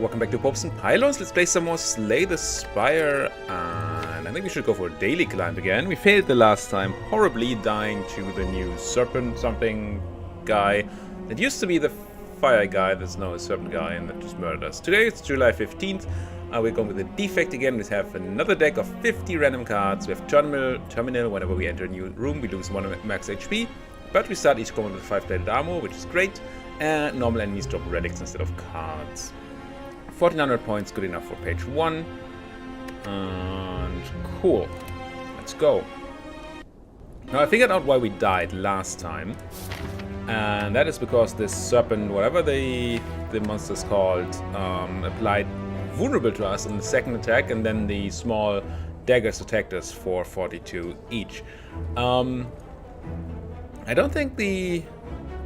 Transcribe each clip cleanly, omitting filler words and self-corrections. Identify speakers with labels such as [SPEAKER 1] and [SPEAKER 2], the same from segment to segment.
[SPEAKER 1] welcome back to Popes and Pylons. Let's play some more Slay the Spire, and I think we should go for a daily climb again. We failed the last time, horribly dying to the new serpent something guy. It used to be the fire guy, there's now a serpent guy, and that just murdered us. Today it's July 15th, we're going with the Defect again. We have another deck of 50 random cards. We have Terminal, whenever we enter a new room we lose 1 max HP, but we start each combat with 5-plated armor, which is great. And normal enemies drop relics instead of cards. 1400 points, good enough for page 1. And cool. Let's go. Now I figured out why we died last time. And that is because this serpent, whatever the monster's called, applied vulnerable to us on the second attack, and then the small daggers attacked us for 42 each. I don't think the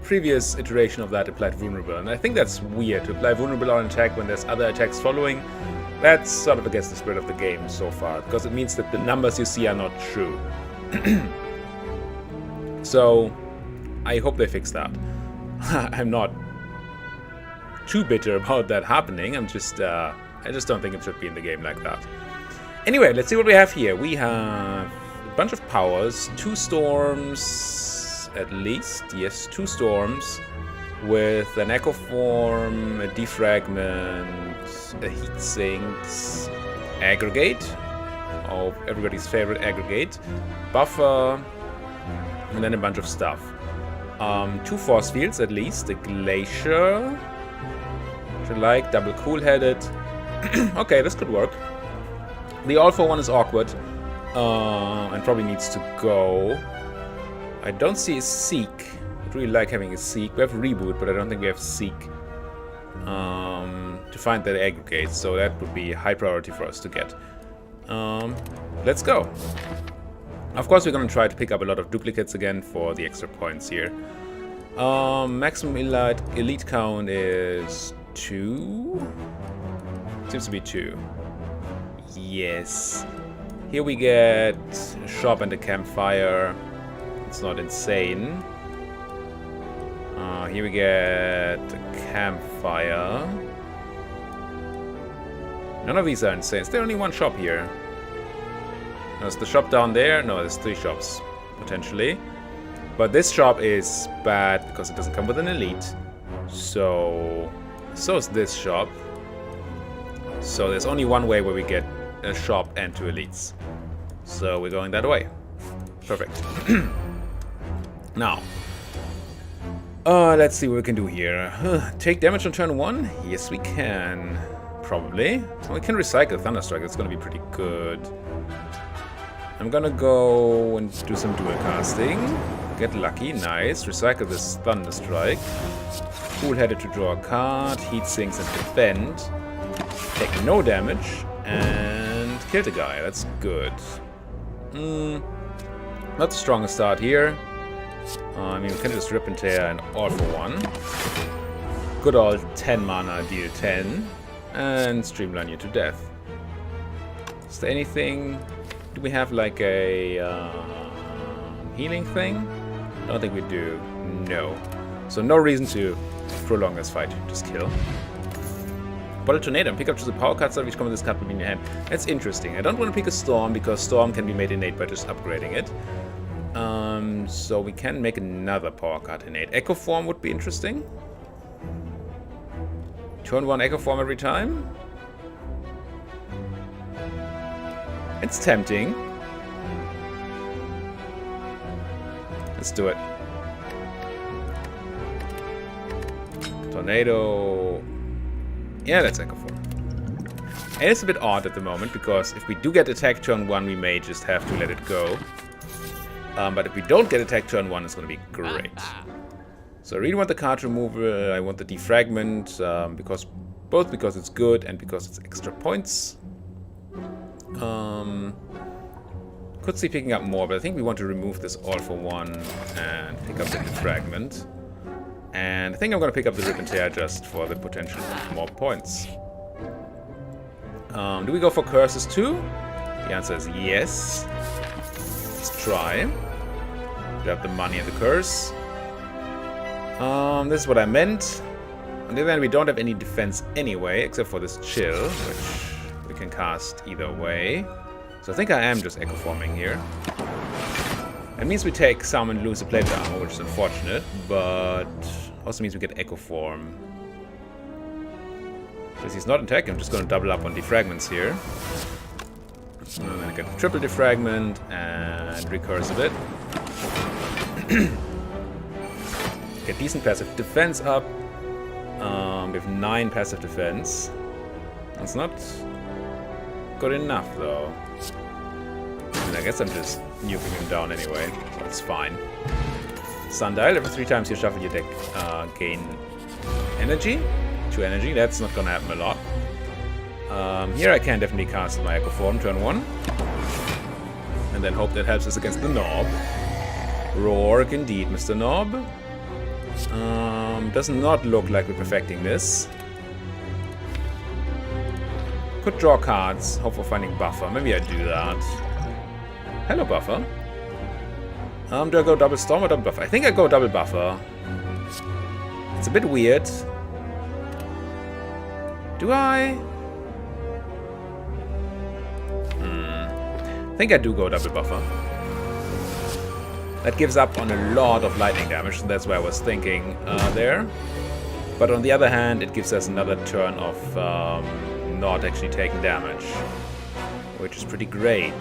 [SPEAKER 1] previous iteration of that applied vulnerable, and I think that's weird to apply vulnerable on attack when there's other attacks following. That's sort of against the spirit of the game so far, because it means that the numbers you see are not true. So I hope they fix that. I'm not too bitter about that happening. I just don't think it should be in the game like that. Anyway, let's see what we have here. We have a bunch of powers, 2 storms. At least, yes, 2 storms with an echo form, a defragment, a heat sinks, aggregate, everybody's favorite aggregate, buffer, and then a bunch of stuff. 2 force fields at least, a glacier, which I like, double cool-headed. Okay, this could work. The all for one is awkward and probably needs to go. I don't see a Seek. I'd really like having a Seek. We have Reboot, but I don't think we have Seek to find that aggregate, so that would be high priority for us to get. Let's go. Of course, we're going to try to pick up a lot of duplicates again for the extra points here. Maximum elite count is 2. Seems to be 2. Yes. Here we get a shop and a campfire. It's not insane. Here we get a campfire. None of these are insane. Is there only 1 shop here? There's the shop down there. No, there's 3 shops, potentially. But this shop is bad because it doesn't come with an elite. So is this shop. So there's only 1 way where we get a shop and 2 elites. So we're going that way. Perfect. Now, let's see what we can do here. Take damage on turn 1? Yes, we can. Probably. Well, we can recycle Thunderstrike. It's going to be pretty good. I'm going to go and do some dual casting. Get lucky. Nice. Recycle this Thunderstrike. Cool-headed to draw a card. Heat sinks and defend. Take no damage. And kill the guy. That's good. Not the strongest start here. I mean, we can just rip and tear and all for 1. Good old 10 mana, deal 10. And streamline you to death. Is there anything? Do we have like a healing thing? I don't think we do. No. So no reason to prolong this fight. Just kill. Bottle Tornado and pick up just a power card so each come with this card in your hand. That's interesting. I don't want to pick a Storm because Storm can be made innate by just upgrading it. So we can make another power card innate. Echo Form would be interesting. Turn 1 Echo Form every time. It's tempting. Let's do it. Tornado. Yeah, that's Echo Form. And it's a bit odd at the moment because if we do get attacked turn 1, we may just have to let it go. But if we don't get attacked turn 1, it's going to be great. So I really want the card removal. I want the defragment both because it's good and because it's extra points. Could see picking up more, but I think we want to remove this all for 1 and pick up the defragment. And I think I'm going to pick up the rip and tear just for the potential of more points. Do we go for curses too? The answer is yes. Let's try. Grab the money and the curse. This is what I meant. On the other hand, we don't have any defense anyway, except for this chill, which we can cast either way. So I think I am just Echo Forming here. It means we take some and lose the plate armor, which is unfortunate, but also means we get Echo Form. Since he's not attacking, I'm just going to double up on defragments here. I'm going to get triple defragment and recursive it. Get decent passive defense up. We have 9 passive defense. That's not good enough, though. And I guess I'm just nuking him down anyway, so it's fine. Sundial, every 3 times you shuffle your deck, gain energy. 2 energy, that's not gonna happen a lot. Here I can definitely cast my Echo Form turn 1. And then hope that helps us against the Knob. Rourke indeed, Mr. Knob. Does not look like we're perfecting this. Could draw cards, hope for finding buffer. Maybe I do that. Hello, buffer. Do I go double storm or double buffer? I think I go double buffer. It's a bit weird. Do I? I think I do go double buffer. That gives up on a lot of lightning damage, so that's why I was thinking there. But on the other hand, it gives us another turn of not actually taking damage, which is pretty great.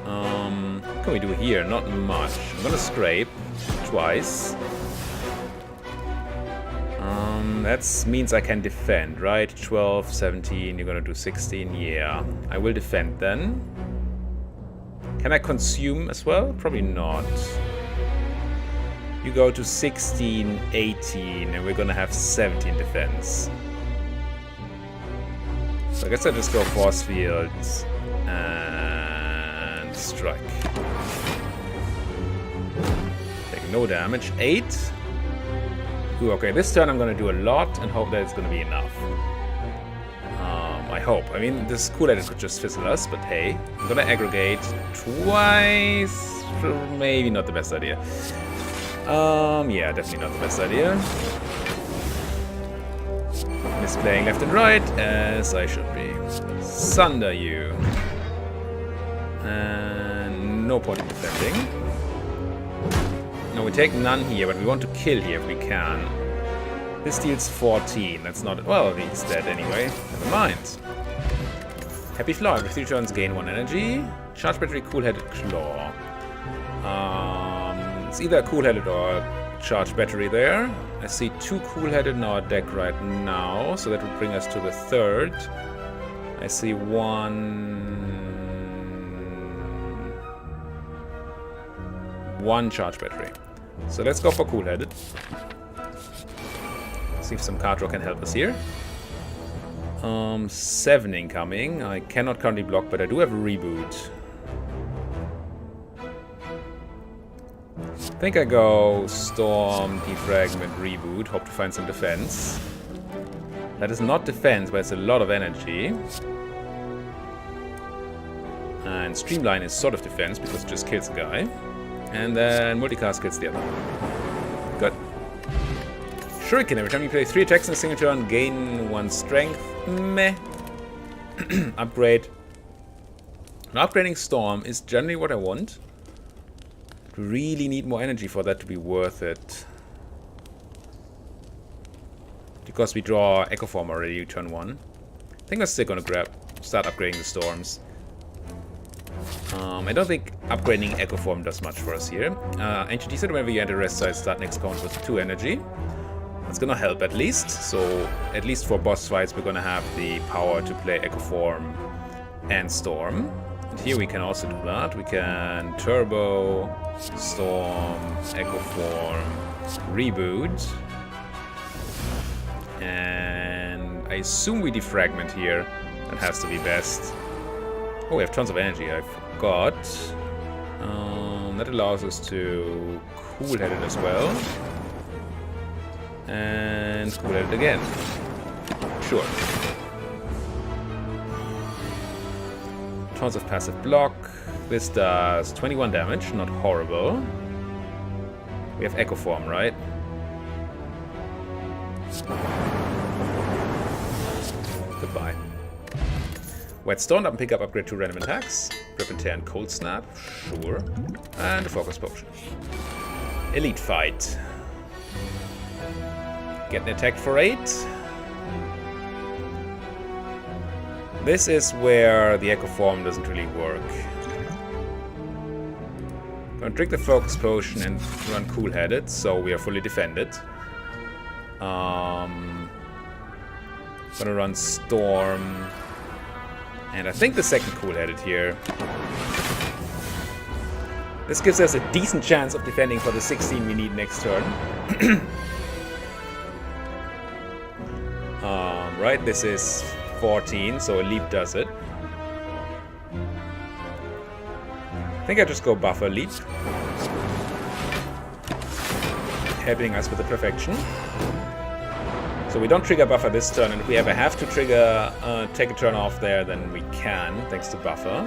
[SPEAKER 1] What can we do here? Not much. I'm gonna scrape twice. That means I can defend, right? 12, 17, you're gonna do 16, yeah. I will defend then. Can I consume as well? Probably not. You go to 16, 18, and we're gonna have 17 defense. So I guess I just go Force Fields and strike. Take no damage. 8. Ooh, okay, this turn I'm gonna do a lot and hope that it's gonna be enough. I hope. I mean, this cool-headed could just fizzle us, but hey. I'm gonna aggregate twice. Maybe not the best idea. Yeah, definitely not the best idea. Misplaying left and right, as I should be. Sunder you. And no point in defending. No, we take none here, but we want to kill here if we can. This deals 14. That's not... Well, he's dead anyway. Never mind. Happy Flower. Every 3 turns gain 1 energy. Charge battery, cool-headed claw. It's either a cool-headed or a charge battery there. I see 2 cool-headed in our deck right now, so that would bring us to the 3rd. I see 1 charge battery. So let's go for cool-headed. See if some card draw can help us here. 7 incoming. I cannot currently block, but I do have a reboot. I think I go Storm, Defragment, Reboot. Hope to find some defense. That is not defense, but it's a lot of energy. And Streamline is sort of defense because it just kills a guy. And then Multicast kills the other. Good. Shuriken, every time you play 3 attacks in a single turn, gain 1 strength. Meh. Upgrade. Upgrading Storm is generally what I want. Really need more energy for that to be worth it. Because we draw Echo Form already turn 1. I think I'm still gonna start upgrading the Storms. I don't think upgrading Echo Form does much for us here. Ancient said whenever you enter rest side, start next count with 2 energy. That's gonna help at least. So at least for boss fights, we're gonna have the power to play Echo Form and Storm. And here we can also do that. We can Turbo, Storm, Echo Form, Reboot. And I assume we defragment here. That has to be best. Oh, we have tons of energy, I forgot. That allows us to cool-head it as well. And cool-head it again. Sure. Tons of passive block. This does 21 damage, not horrible. We have Echo Form, right? Goodbye. Whetstone, up and pick up upgrade 2 random attacks. Rip and Tear and Cold Snap. Sure. And a Focus Potion. Elite Fight. Getting attacked for 8. This is where the Echo Form doesn't really work. Gonna drink the Focus Potion and run Cool-Headed, so we are fully defended. Gonna run Storm. And I think the second Cool-Headed here. This gives us a decent chance of defending for the 16 we need next turn. Right, this is 14, so a leap does it. I think I just go Buffer Leap. Helping us with the perfection. So we don't trigger Buffer this turn, and if we ever have to trigger, take a turn off there, then we can, thanks to Buffer.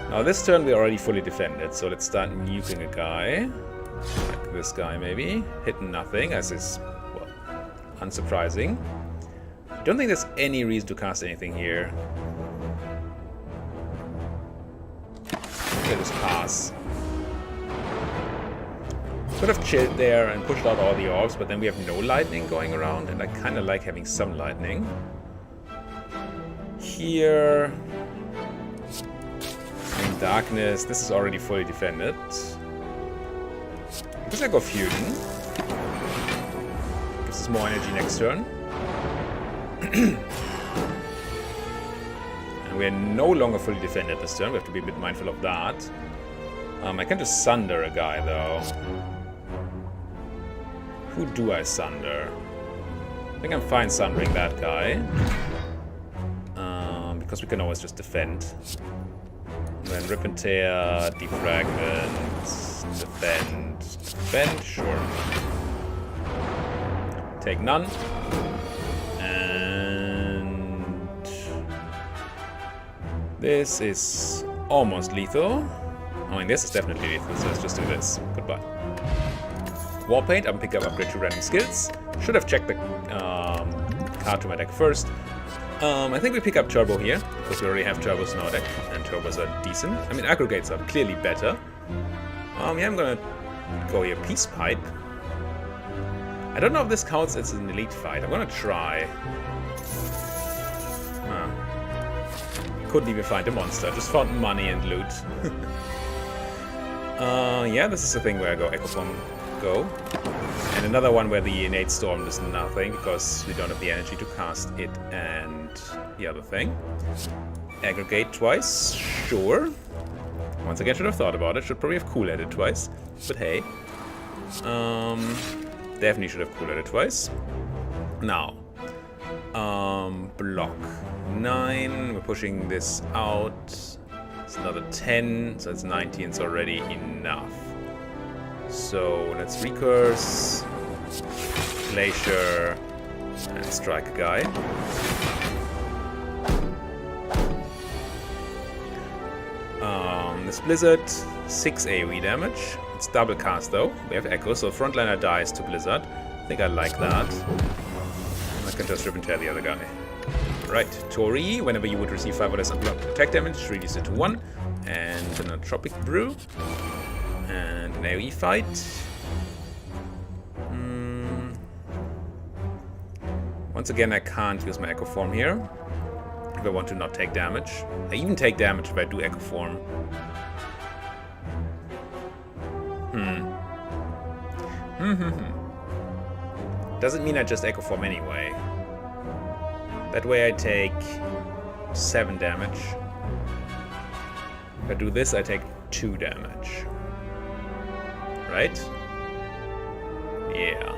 [SPEAKER 1] Now this turn we're already fully defended, so let's start nuking a guy. Like this guy maybe. Hitting nothing, as is, well, unsurprising. Don't think there's any reason to cast anything here. Okay, just pass. Could have chilled there and pushed out all the orbs, but then we have no lightning going around, and I kind of like having some lightning. Here... in darkness, this is already fully defended. I guess I go Fusion. Gives us more energy next turn. And we're no longer fully defended this turn, we have to be a bit mindful of that. I can just Sunder a guy though. Who do I Sunder? I think I'm fine Sundering that guy. Because we can always just defend. And then Rip and Tear, Defragment, defend, sure. Take none. This is almost lethal. I mean, this is definitely lethal, so let's just do this. Goodbye. Warpaint, I'm pick up upgrade 2 random skills. Should have checked the card to my deck first. I think we pick up Turbo here, because we already have Turbos in our deck, and Turbos are decent. I mean, Aggregates are clearly better. Yeah, I'm gonna go here, Peace Pipe. I don't know if this counts as an elite fight. I'm gonna try. Couldn't even find a monster, just found money and loot. Yeah, this is the thing where I go Echo Form, go. And another one where the Innate Storm does nothing, because we don't have the energy to cast it and the other thing. Aggregate twice, sure. Once again, should have thought about it, should probably have Cool-Headed twice, but hey. Definitely should have Cool-Headed twice. Now, block 9, we're pushing this out. It's another 10, so it's 19, it's already enough. So let's recurse, Glacier, and strike a guy. This Blizzard, 6 AoE damage. It's double cast though. We have Echo, so Frontliner dies to Blizzard. I think I like that. I can just Rip and Tear the other guy. Right, Tori, whenever you would receive 5 or less unblocked attack damage, reduce it to 1. And an Tropic Brew. And an AoE fight. Once again, I can't use my Echo Form here. If I want to not take damage. I even take damage if I do Echo Form. Doesn't mean I just Echo Form anyway. That way I take 7 damage. If I do this, I take 2 damage. Right? Yeah.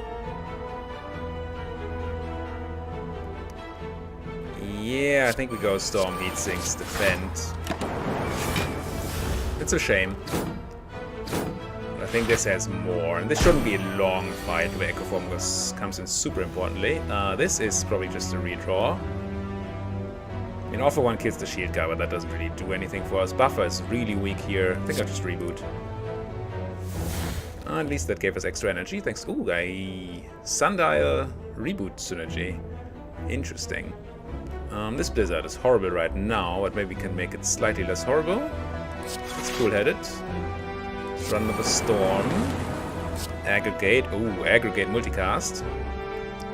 [SPEAKER 1] Yeah, I think we go Storm, Heat Sinks, Defend. It's a shame. I think this has more, and this shouldn't be a long fight where Echo Form comes in super importantly. This is probably just a redraw. I mean, Offer 1 kills the shield guy, but that doesn't really do anything for us. Buffer is really weak here. I think I'll just reboot. At least that gave us extra energy. Thanks. Ooh, Sundial reboot synergy. Interesting. This blizzard is horrible right now, but maybe we can make it slightly less horrible. It's cool-headed. Let's run with a storm. Aggregate. Ooh, aggregate multicast.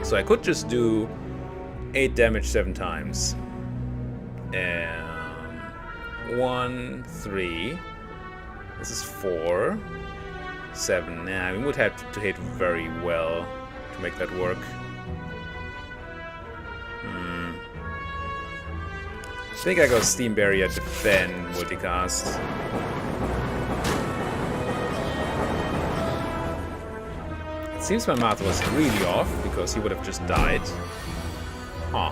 [SPEAKER 1] So I could just do 8 damage 7 times. 1, 3. This is 4. 7. Nah, we would have to hit very well to make that work. I think I go Steam Barrier, Defend, multicast. It seems my math was really off, because he would have just died. Huh.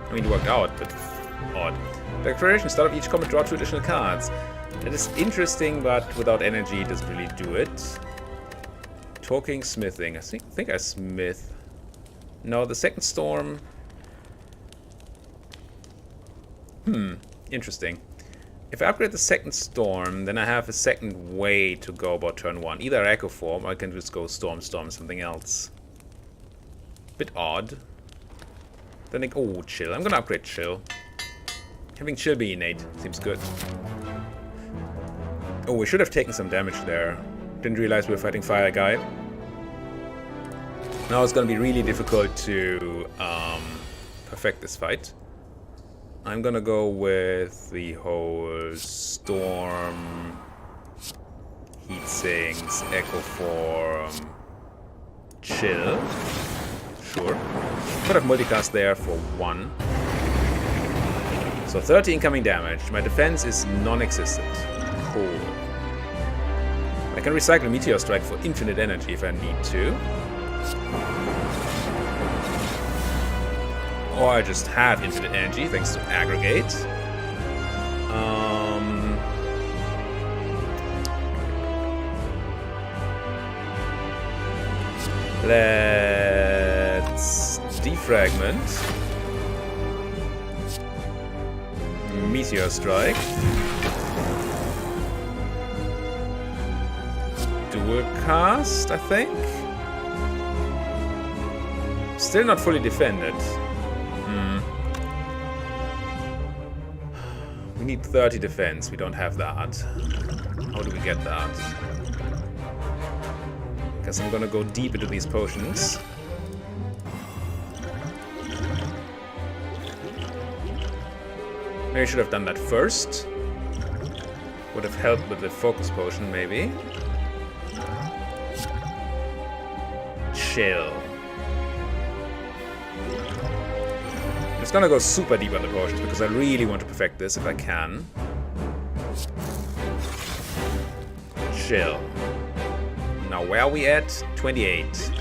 [SPEAKER 1] I mean, it worked out, but odd. Declaration, start of each combat, draw 2 additional cards. That is interesting, but without energy, it doesn't really do it. Talking, smithing. I think I smith. No, the second storm. Interesting. If I upgrade the second storm, then I have a second way to go about turn 1. Either Echo Form, or I can just go Storm, something else. Bit odd. Then oh, Chill. I'm gonna upgrade Chill. Having Chill be innate seems good. Oh, we should have taken some damage there. Didn't realize we were fighting Fire Guy. Now it's gonna be really difficult to perfect this fight. I'm gonna go with the whole Storm, Heat Sinks, Echo Form, Chill. Sure. Could have multicast there for 1. So 30 incoming damage. My defense is non-existent. Cool. I can recycle Meteor Strike for infinite energy if I need to. Or I just have infinite energy thanks to Aggregate. Let's defragment. Meteor Strike. Dual cast, I think. Still not fully defended. We need 30 defense. We don't have that. How do we get that? Guess I'm gonna go deep into these potions. Maybe I should have done that first. Would have helped with the focus potion, maybe. Chill. I'm just gonna go super deep on the potions because I really want to perfect this if I can. Chill. Now where are we at? 28.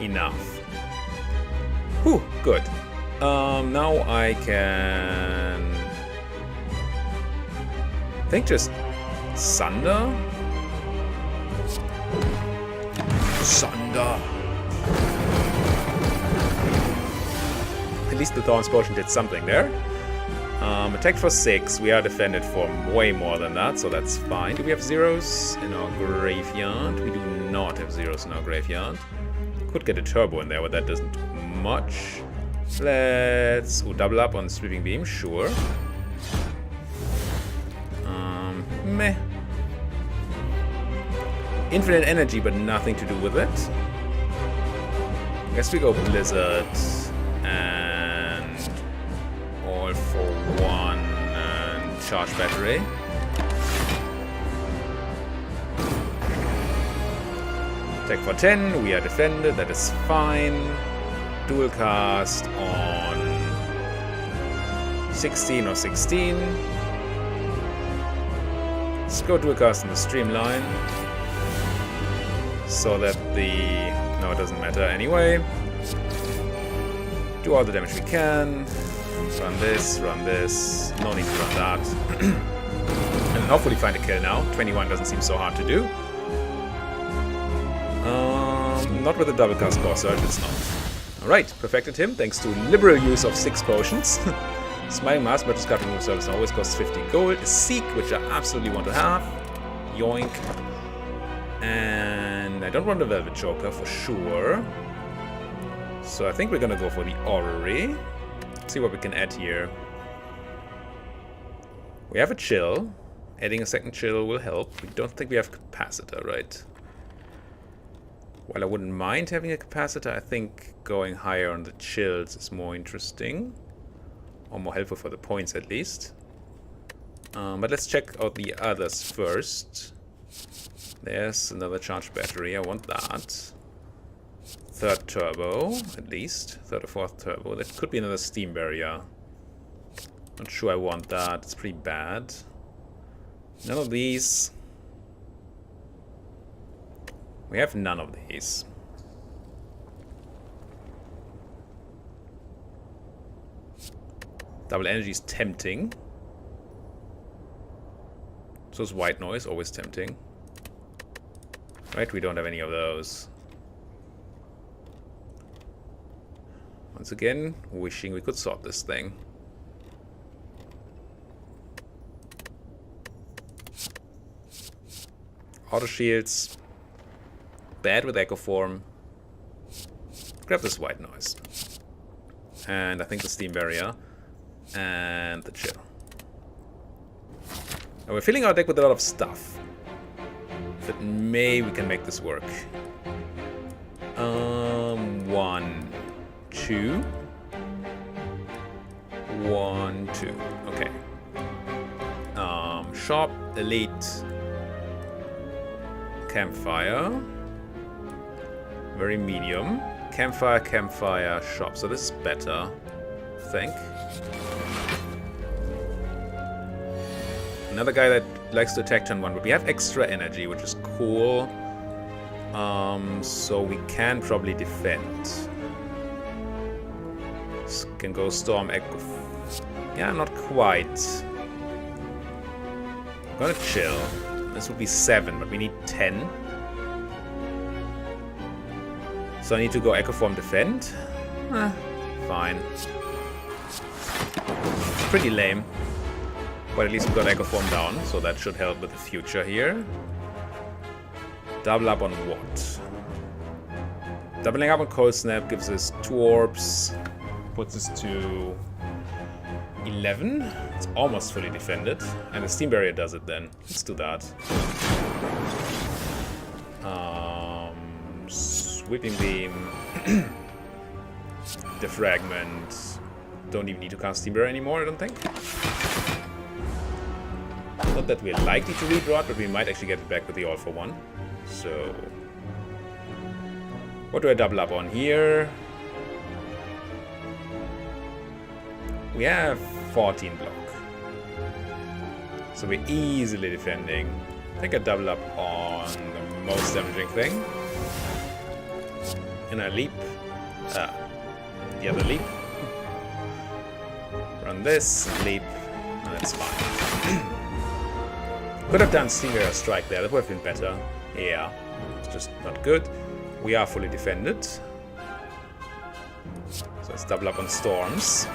[SPEAKER 1] Enough. Whew, good. Now I can... I think just Sunder? Sunder! At least the Thorn's Potion did something there. Attack for 6. We are defended for way more than that, so that's fine. Do we have zeros in our graveyard? We do not have zeros in our graveyard. Could get a turbo in there, but that doesn't do much. Let's double up on Sweeping Beam, sure. Meh. Infinite energy, but nothing to do with it. I guess we go Blizzard and All for 1 and Charge Battery. Attack for 10, we are defended, that is fine. Dual cast on 16 or 16. Let's go dual cast in the Streamline. So that the... no, it doesn't matter anyway. Do all the damage we can. Run this, no need to run that. And hopefully find a kill now. 21 doesn't seem so hard to do. Not with a double cast core surge, it's not. Alright, perfected him thanks to liberal use of 6 potions. Smiling Mask, but just card remove service always costs 50 gold. A Seek, which I absolutely want to have. Yoink. And I don't want a Velvet Choker for sure. So I think we're gonna go for the orrery. See what we can add here. We have a chill. Adding a second chill will help. We don't think we have capacitor, right? While I wouldn't mind having a capacitor, I think going higher on the chills is more interesting. Or more helpful for the points, at least. But let's check out the others first. There's another charged battery. I want that. Third turbo, at least. Third or fourth turbo. That could be another steam barrier. Not sure I want that. It's pretty bad. None of these. We have none of these. Double energy is tempting. So is white noise, always tempting. Right, we don't have any of those. Once again, wishing we could sort this thing. Auto shields. Bad with echo form. Grab this white noise. And I think the steam barrier. And the chill. And we're filling our deck with a lot of stuff. But maybe we can make this work. 1, 2. 1, 2. Okay. Shop, elite. Campfire. Very medium. Campfire, campfire, shop. So this is better, I think. Another guy that likes to attack turn 1, but we have extra energy, which is cool. So we can probably defend. This can go storm, echo. Yeah, not quite. I'm gonna chill. This would be 7, but we need 10. So I need to go echo form defend. Fine. Pretty lame. But at least we got echo form down, so that should help with the future here. Double up on what? Doubling up on cold snap gives us 2 orbs. Puts us to 11. It's almost fully defended. And the steam barrier does it then. Let's do that. Sweeping beam. Defragment. Don't even need to cast steam barrier anymore, I don't think. Not that we're likely to redraw it, but we might actually get it back with the all for one. So, what do I double up on here? We have 14 block. So we're easily defending. I think I double up on the most damaging thing. And I leap. The other leap. Run this, leap. That's fine. Could have done Stinger Strike there, that would have been better. Yeah, it's just not good. We are fully defended. So let's double up on Storms.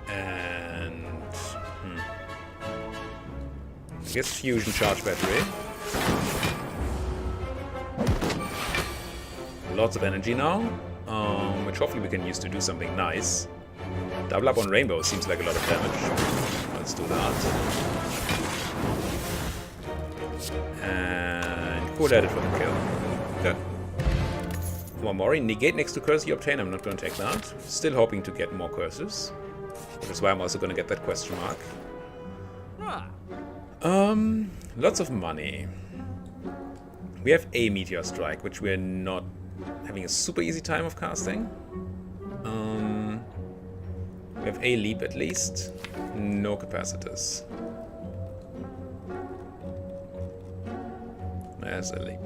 [SPEAKER 1] And... I guess Fusion Charge Battery. Lots of energy now, which hopefully we can use to do something nice. Double up on Rainbow seems like a lot of damage. Let's do that. And cool at it for the kill. Okay. One more. Negate next to curse you obtain. I'm not going to take that. Still hoping to get more curses. Which is why I'm also going to get that question mark. Lots of money. We have a Meteor Strike, which we're not having a super easy time of casting. We have a leap at least. No capacitors. There's a leap.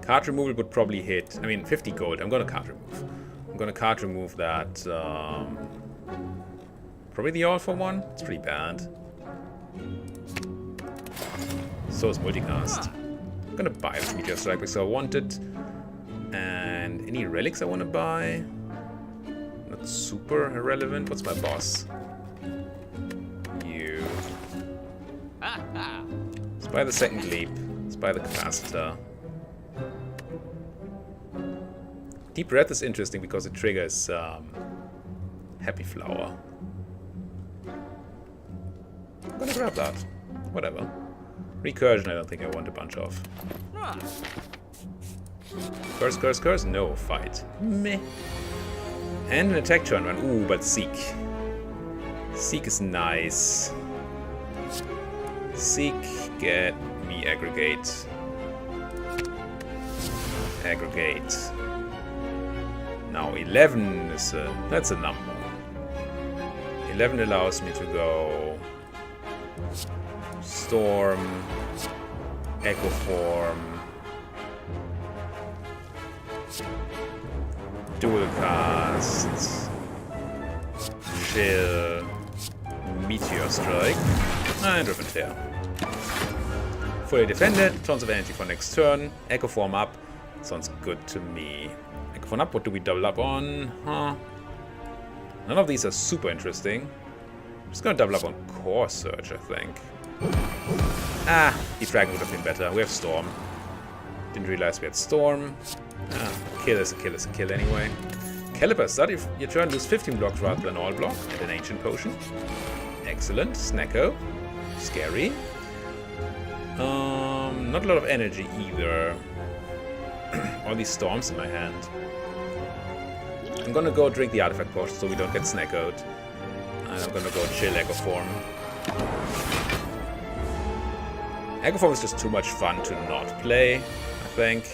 [SPEAKER 1] Card removal would probably hit. I mean, 50 gold. I'm gonna card remove. I'm gonna card remove that. Probably the all for one. It's pretty bad. So is multicast. I'm gonna buy this Meteor Strike because I want it. And any relics I want to buy? Not super irrelevant. What's my boss? You. Spy the second leap. Spy the capacitor. Deep Breath is interesting because it triggers Happy Flower. I'm gonna grab that. Whatever. Recursion I don't think I want a bunch of. Curse, curse, curse? No, fight. Meh. And an attack turn one. Ooh, but Seek. Seek is nice. Seek, get me aggregate. Aggregate. Now 11 is that's a number. 11 allows me to go Storm, Echo Form, Dual Cast, Chill, Meteor Strike, and Rip and Tear. Fully defended, tons of energy for next turn, Echo Form up, sounds good to me. Echo Form up, what do we double up on? Huh? None of these are super interesting. I'm just gonna double up on Core Surge, I think. Ah, Defrag would have been better. We have Storm. Didn't realize we had Storm. Ah, kill is a kill is a kill anyway. Caliper, start your turn, lose 15 blocks rather than all block, and an Ancient Potion. Excellent. Snacko. Scary. Not a lot of energy either. All these storms in my hand. I'm gonna go drink the Artifact Potion so we don't get snackoed. And I'm gonna go chill Echo Form. Echo Form is just too much fun to not play, I think.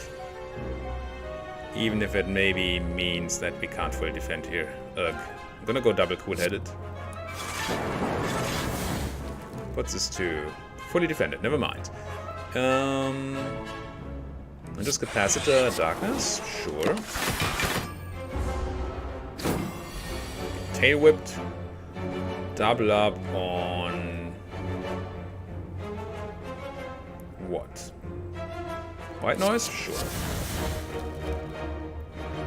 [SPEAKER 1] Even if it maybe means that we can't fully defend here. Ugh. I'm gonna go double cool-headed. What's this to? Fully defended, never mind. And just Capacitor, Darkness, sure. Tail Whipped. Double up on... what? White Noise? Sure.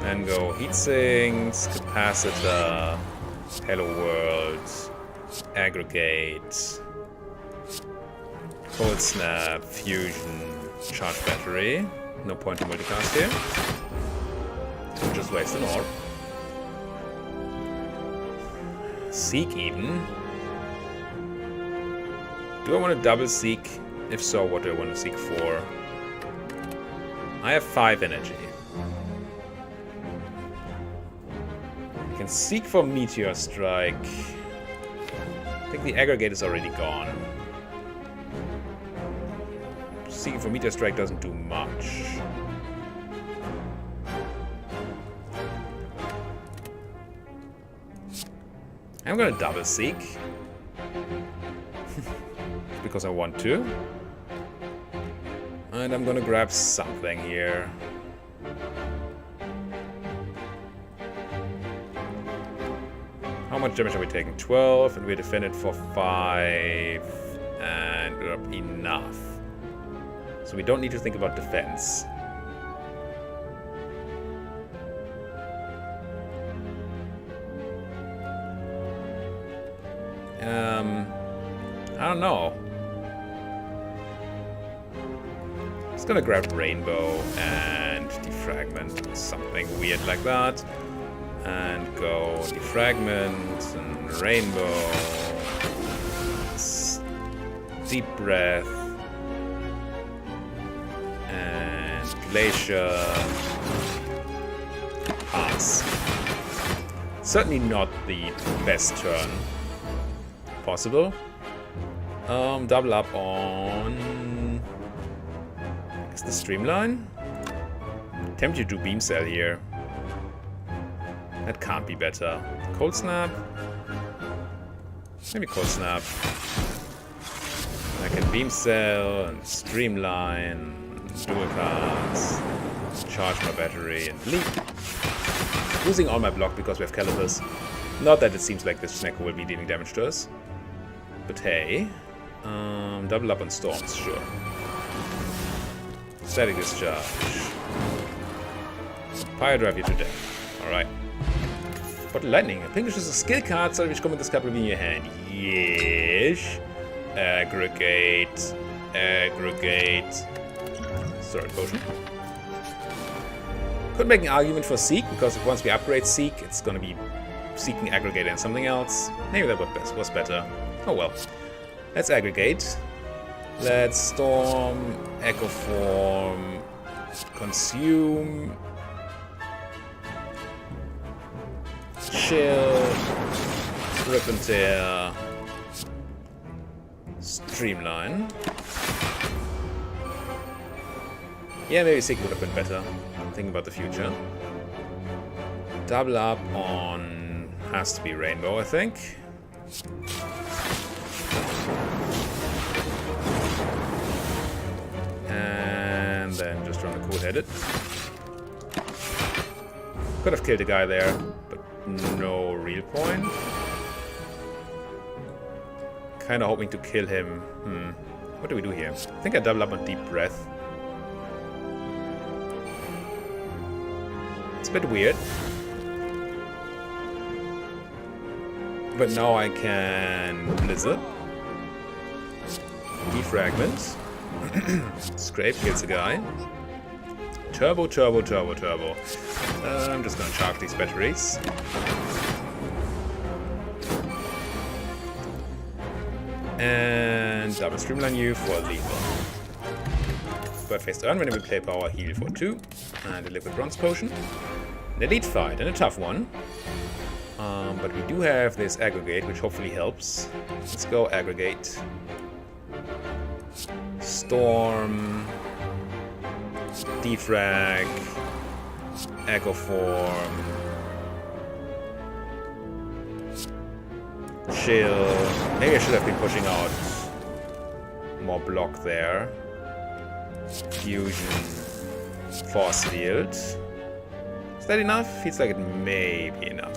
[SPEAKER 1] Then go Heat Sinks, Capacitor, Hello World, Aggregate, Cold Snap, Fusion, Charge Battery. No point to multicast here. We'll just waste an orb. Seek even. Do I want to double Seek? If so, what do I want to Seek for? I have 5 energy. I can Seek for Meteor Strike. I think the aggregate is already gone. Seeking for Meteor Strike doesn't do much. I'm gonna double Seek. Because I want to. And I'm gonna grab something here. How much damage are we taking? 12, and we're defended for 5. And we're up enough. So we don't need to think about defense. I don't know. I'm just gonna grab Rainbow and Defragment, something weird like that. And go Defragment and Rainbow. Deep Breath. And Glacier. Pass. Certainly not the best turn possible. Double up on... is the Streamline? Tempted to do Beam Cell here. That can't be better. Cold Snap? Maybe Cold Snap. I can Beam Cell and Streamline, Dual Cast, charge my battery and leap. Losing all my block because we have Calipers. Not that it seems like this Snecko will be dealing damage to us. But hey, double up on Storms, sure. Static Discharge. Fire Drive you to death. Alright. Bottle Lightning. I think it's just a skill card, so which come with this card will be in your hand. Yes. Aggregate. Aggregate. Sorry, potion. Could make an argument for Seek, because once we upgrade Seek, it's gonna be seeking Aggregate and something else. Maybe that was better. Oh well. Let's Aggregate. Let's Storm, Echo Form, Consume, Chill, Rip and Tear, Streamline. Yeah, maybe Seek would have been better. Thinking about the future. Double up on... has to be Rainbow, I think. And then just run a cool-headed. Could have killed a guy there, but no real point. Kinda hoping to kill him. What do we do here? I think I double up on Deep Breath. It's a bit weird. But now I can Blizzard. Defragment. Scrape kills a guy. Turbo, turbo, turbo, turbo. I'm just gonna charge these batteries. And double streamline you for lethal. Bird face turn when we play power heal for 2. And a liquid bronze potion. An elite fight and a tough one. But we do have this aggregate, which hopefully helps. Let's go aggregate. Storm. Defrag. Echo Form. Chill. Maybe I should have been pushing out more block there. Fusion. Force field. Is that enough? Feels like it may be enough.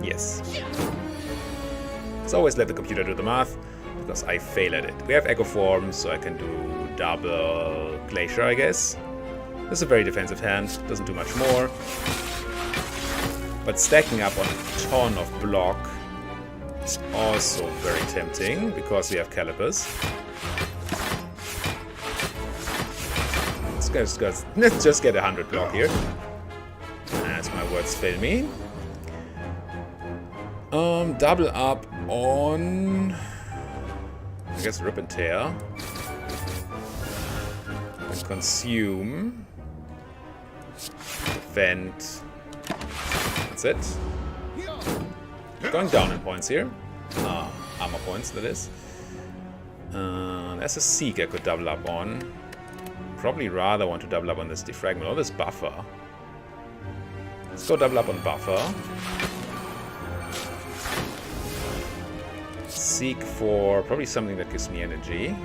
[SPEAKER 1] Yes. Let's always let the computer do the math, because I fail at it. We have Echo Form, so I can do double Glacier, I guess. This is a very defensive hand, doesn't do much more. But stacking up on a ton of block is also very tempting, because we have Calipers. Let's just get 100 block here. As my words fail me. Double up on... I guess Rip and Tear. And Consume. Defend. That's it. Going down in points here. Armor points, that is. There's a Seek I could double up on. Probably rather want to double up on this Defragment or this Buffer. Let's go double up on Buffer. Seek for probably something that gives me energy.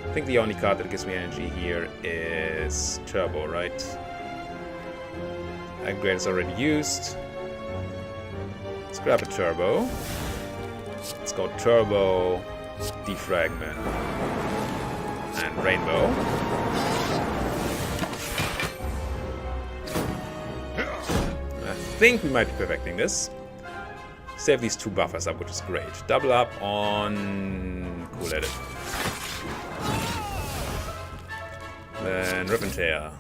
[SPEAKER 1] I think the only card that gives me energy here is Turbo, right? Aggregate is already used. Let's grab a Turbo. Let's go Turbo, Defragment, and Rainbow. I think we might be perfecting this. Save these 2 buffers up, which is great. Double up on Cool Edit. Then Rip and Tear.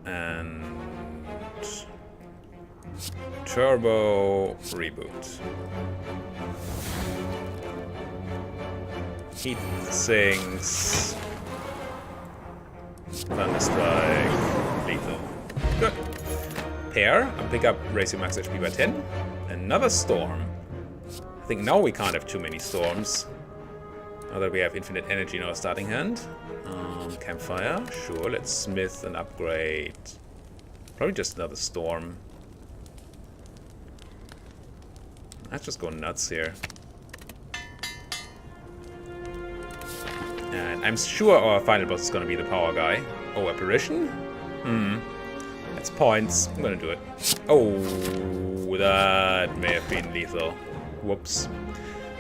[SPEAKER 1] And Turbo Reboot. Heat Sinks. Thunderstrike. Lethal. Good. Pair. I'll pick up Raise Your Max HP by 10. Another Storm. I think now we can't have too many Storms. Now that we have infinite energy in our starting hand. Campfire. Sure, let's smith and upgrade. Probably just another Storm. Let's just go nuts here. And I'm sure our final boss is going to be the power guy. Oh, Apparition? That's points. I'm going to do it. Oh, that may have been lethal. Whoops.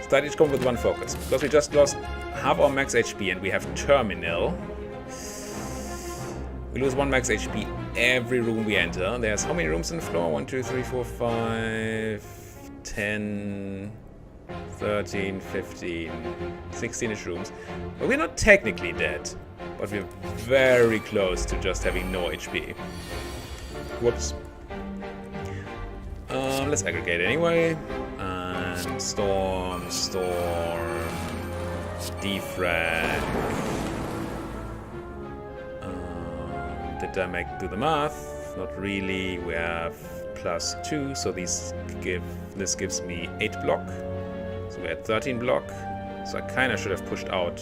[SPEAKER 1] Start each combat with 1 focus. Because we just lost half our max HP and we have Terminal. We lose 1 max HP every room we enter. There's how many rooms on the floor? 1, 2, 3, 4, 5, 10... 13, 15, 16-ish rooms. Well, we're not technically dead, but we're very close to just having no HP. Whoops. Let's aggregate anyway. And storm, defrag. Did I do the math? Not really. We have +2, so this gives me 8 block. So we had 13 block. So I kind of should have pushed out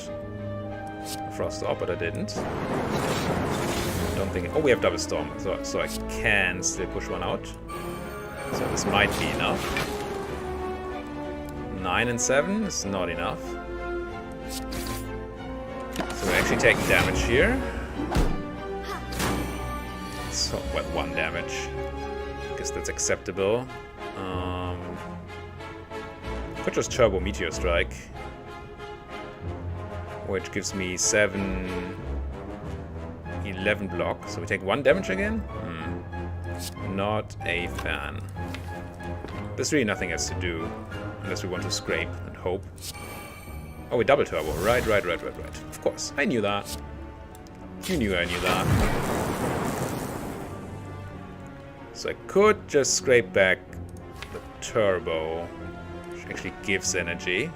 [SPEAKER 1] Frost Orb, but I didn't. Don't think. Oh, we have double storm, so I can still push one out. So this might be enough. 9 and 7 is not enough. So we're actually taking damage here. So what, 1 damage? I guess that's acceptable. Could just Turbo Meteor Strike, which gives me 7, 11 block. So we take 1 damage again? Not a fan. There's really nothing else to do, unless we want to scrape and hope. Oh, we double turbo. Right. Of course, I knew that. You knew I knew that. So I could just scrape back the turbo, which actually gives energy.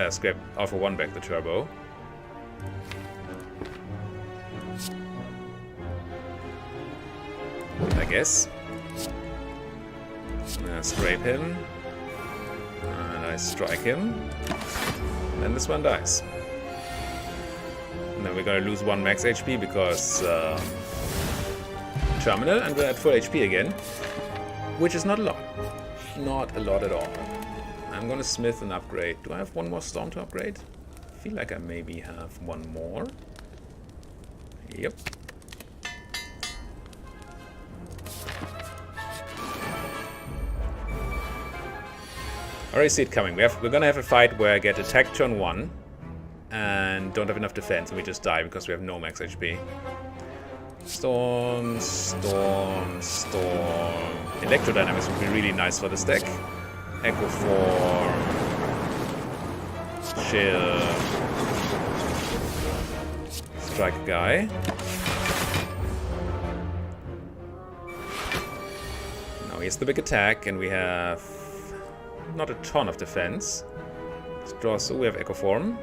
[SPEAKER 1] Scrape Alpha 1 back the turbo. I guess. Scrape him. And I strike him. And then this one dies. And then we're gonna lose 1 max HP because terminal, and we're at full HP again. Which is not a lot. Not a lot at all. I'm gonna smith and upgrade. Do I have 1 more storm to upgrade? I feel like I maybe have 1 more. Yep. I already see it coming. We're gonna have a fight where I get attacked turn 1 and don't have enough defense, and we just die because we have no max HP. Storm. Electrodynamics would be really nice for this deck. Echo Form. Chill. Strike a guy. Now he has the big attack, and we have not a ton of defense. Let's draw, so we have Echo Form.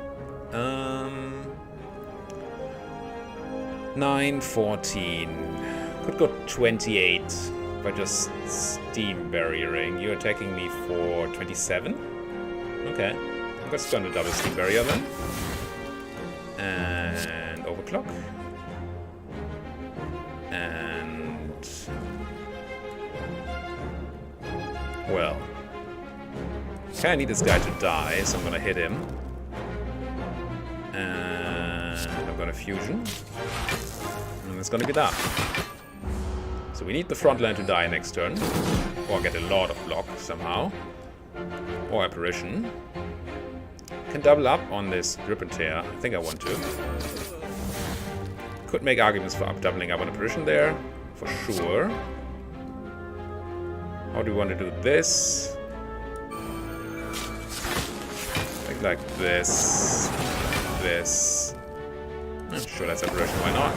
[SPEAKER 1] 9, 14. Could go 28 by just Steam Barriering. You're attacking me for 27? Okay. I'm just gonna double Steam Barrier then. And Overclock. And... well... I need this guy to die, so I'm gonna hit him. And I'm gonna fusion. And it's gonna get up. So we need the front line to die next turn. Or get a lot of block somehow. Or Apparition. Can double up on this Rip and Tear. I think I want to. Could make arguments for doubling up on Apparition there. For sure. How do we want to do this? Like this. Sure, that's Apparition, why not?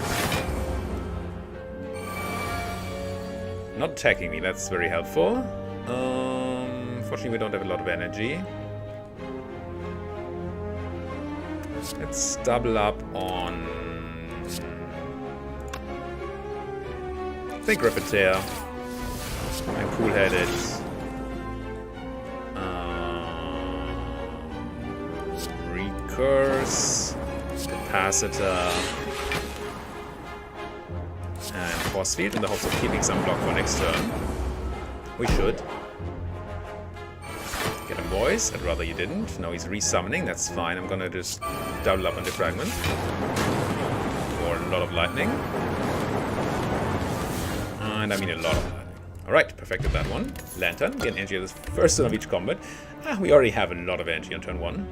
[SPEAKER 1] Not attacking me, that's very helpful. Fortunately, we don't have a lot of energy. Let's double up on... I think Repeteer. I'm cool-headed. Recurse, Capacitor, and Force Field in the hopes of keeping some block for next turn. We should. Get him, boys. I'd rather you didn't. No, he's resummoning. That's fine. I'm gonna just double up on Defragment. Or a lot of lightning. And I mean a lot of lightning. Alright, perfected that one. Lantern. Get energy at the first turn of each combat. We already have a lot of energy on turn 1.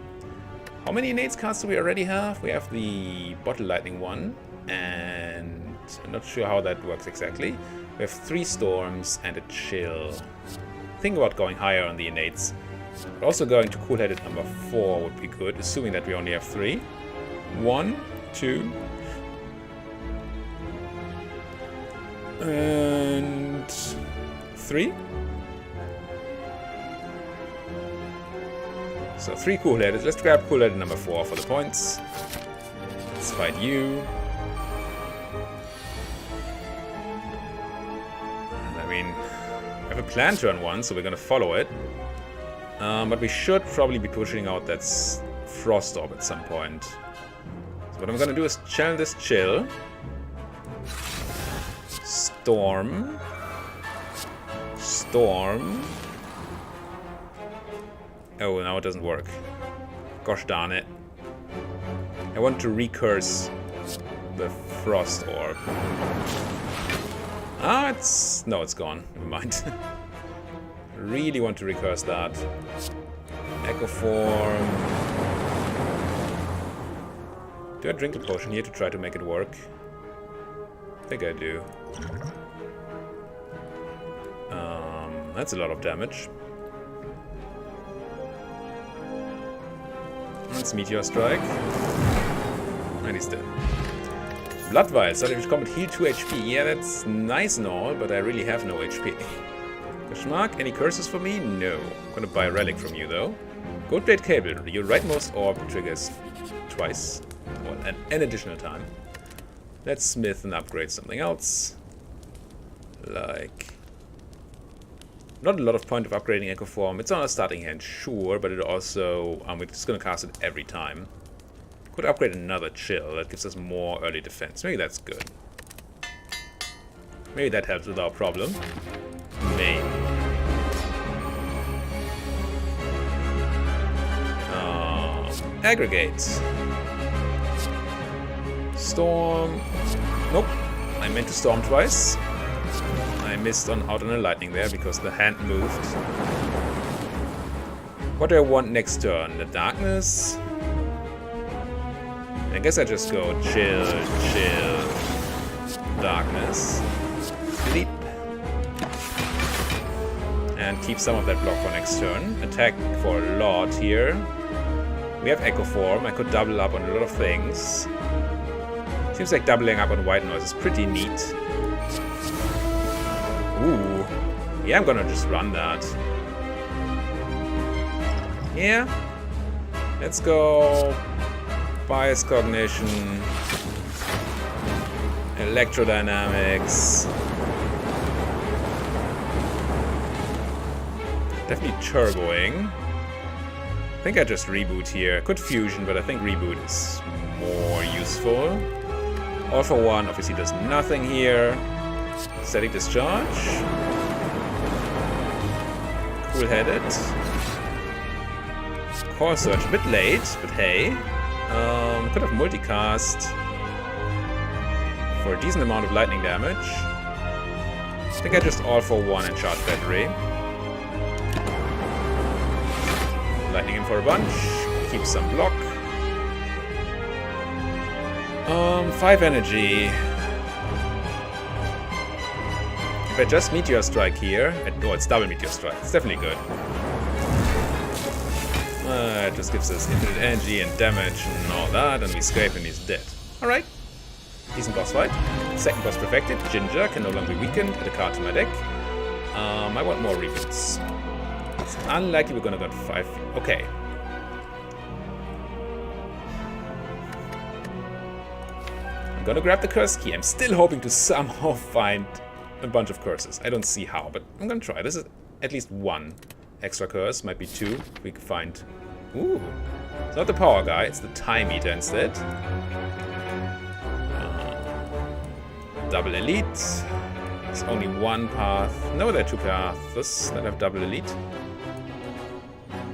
[SPEAKER 1] How many Innates cards do we already have? We have the Bottle Lightning one, and I'm not sure how that works exactly. We have 3 Storms and a Chill. Think about going higher on the Innates. Also going to cool-headed number 4 would be good, assuming that we only have 3. 1, 2... and 3. So 3 cool-headed. Let's grab cool-headed number 4 for the points. Let's fight you. I mean, we have a plan turn 1, so we're gonna follow it. But we should probably be pushing out that Frost Orb at some point. So what I'm gonna do is channel this chill. Storm. Storm. Oh, now it doesn't work. Gosh darn it. I want to recurse the Frost Orb. Ah, it's... no, it's gone. Never mind. Really want to recurse that. Echo Form. Do I drink a potion here to try to make it work? I think I do. That's a lot of damage. Let's Meteor Strike. And he's dead. Blood Vial. Starting combat heal 2 HP. Yeah, that's nice and all, but I really have no HP. Question mark? Any curses for me? No. I'm gonna buy a relic from you though. Gold Blade Cable. Your rightmost orb triggers twice. Well, an additional time. Let's smith and upgrade something else. Like... not a lot of point of upgrading Echo Form. It's on a starting hand, sure, but it also... we're just gonna cast it every time. Could upgrade another chill. That gives us more early defense. Maybe that's good. Maybe that helps with our problem. Maybe. Aggregate. Storm. Nope. I meant to storm twice. I missed out on a lightning there because the hand moved. What do I want next turn? The darkness? I guess I just go chill, chill, darkness, sleep, and keep some of that block for next turn. Attack for a lot here. We have Echo Form. I could double up on a lot of things. Seems like doubling up on White Noise is pretty neat. Ooh. Yeah, I'm gonna just run that. Yeah. Let's go. Bias Cognition. Electrodynamics. Definitely turboing. I think I just reboot here. Could fusion, but I think reboot is more useful. All for one obviously does nothing here. Static Discharge. Cool-headed. Core Surge, a bit late, but hey. Could have multicast for a decent amount of lightning damage. I think I just all for one and charge battery. Lightning in for a bunch. Keep some block. 5 energy. If I just Meteor Strike here... oh, it's double Meteor Strike. It's definitely good. It just gives us infinite energy and damage and all that, and we scrape and he's dead. Alright. Decent boss fight. Second boss perfected. Ginger can no longer be weakened. Add a card to my deck. I want more reboots. It's unlikely we're gonna get 5. Okay. I'm gonna grab the curse key. I'm still hoping to somehow find a bunch of curses. I don't see how, but I'm gonna try. This is at least one extra curse. Might be 2. We can find... ooh. It's not the power guy, it's the time eater instead. Double elite. There's only one path. No, there are 2 paths that have double elite.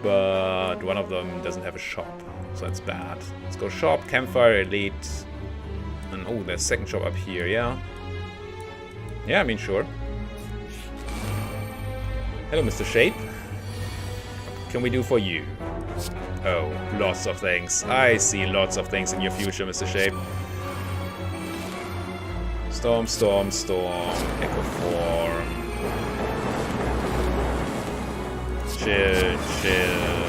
[SPEAKER 1] But one of them doesn't have a shop, so that's bad. Let's go shop, campfire, elite. And oh, there's a second shop up here, yeah. Yeah, I mean, sure. Hello, Mr. Shape. What can we do for you? Oh, lots of things. I see lots of things in your future, Mr. Shape. Storm, storm, storm. Echo Form. chill, chill.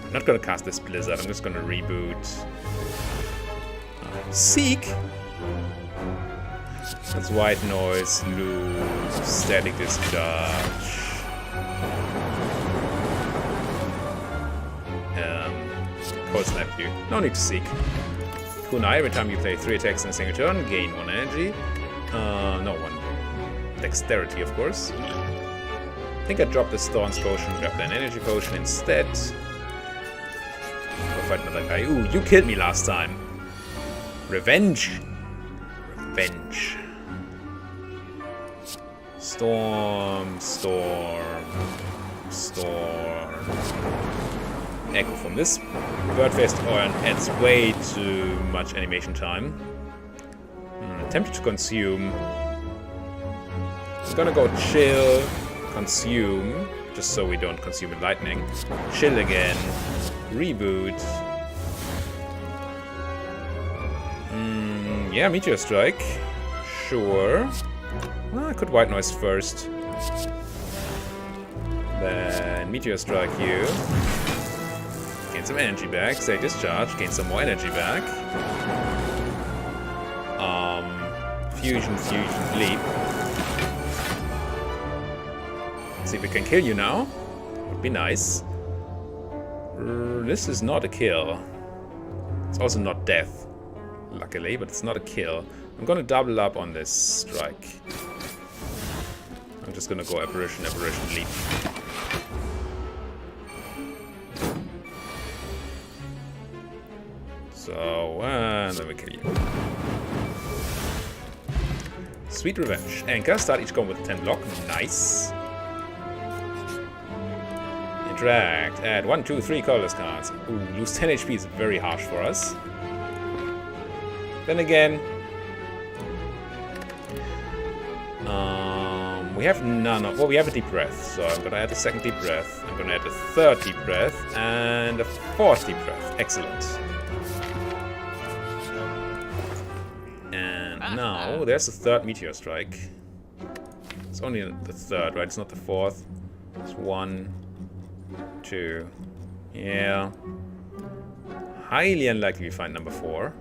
[SPEAKER 1] I'm not gonna cast this Blizzard, I'm just gonna reboot. Seek? That's white noise, loop, static discharge. Cold snap you. No need to seek. Kunai, every time you play 3 attacks in a single turn, gain 1 energy. No, 1 dexterity, of course. I think I dropped the Thorns potion, grabbed an energy potion instead. Go fight another guy. Ooh, you killed me last time. Revenge. Revenge. Storm, storm, storm. Echo from this bird-faced Orn adds way too much animation time. Tempted to consume. I'm gonna go chill, consume, just so we don't consume in lightning. Chill again, reboot. Yeah, Meteor Strike. Sure. Well, I could White Noise first. Then Meteor Strike you. Gain some energy back. Say Discharge. Gain some more energy back. Fusion, fusion, leap. See if we can kill you now. Would be nice. This is not a kill. It's also not death, luckily, but it's not a kill. I'm gonna double up on this strike. I'm just gonna go apparition, apparition, leap. So, and then we kill you. Sweet revenge. Anchor, start each combo with 10 block. Nice. Interact. Add 1, 2, 3 colorless cards. Ooh, lose 10 HP is very harsh for us. Then again, we have none of. Well, we have a deep breath, so I'm gonna add a second deep breath. I'm gonna add a third deep breath and a fourth deep breath. Excellent. And now there's the third meteor strike. It's only the third, right? It's not the fourth. It's 1, 2. Yeah. Highly unlikely we find number 4.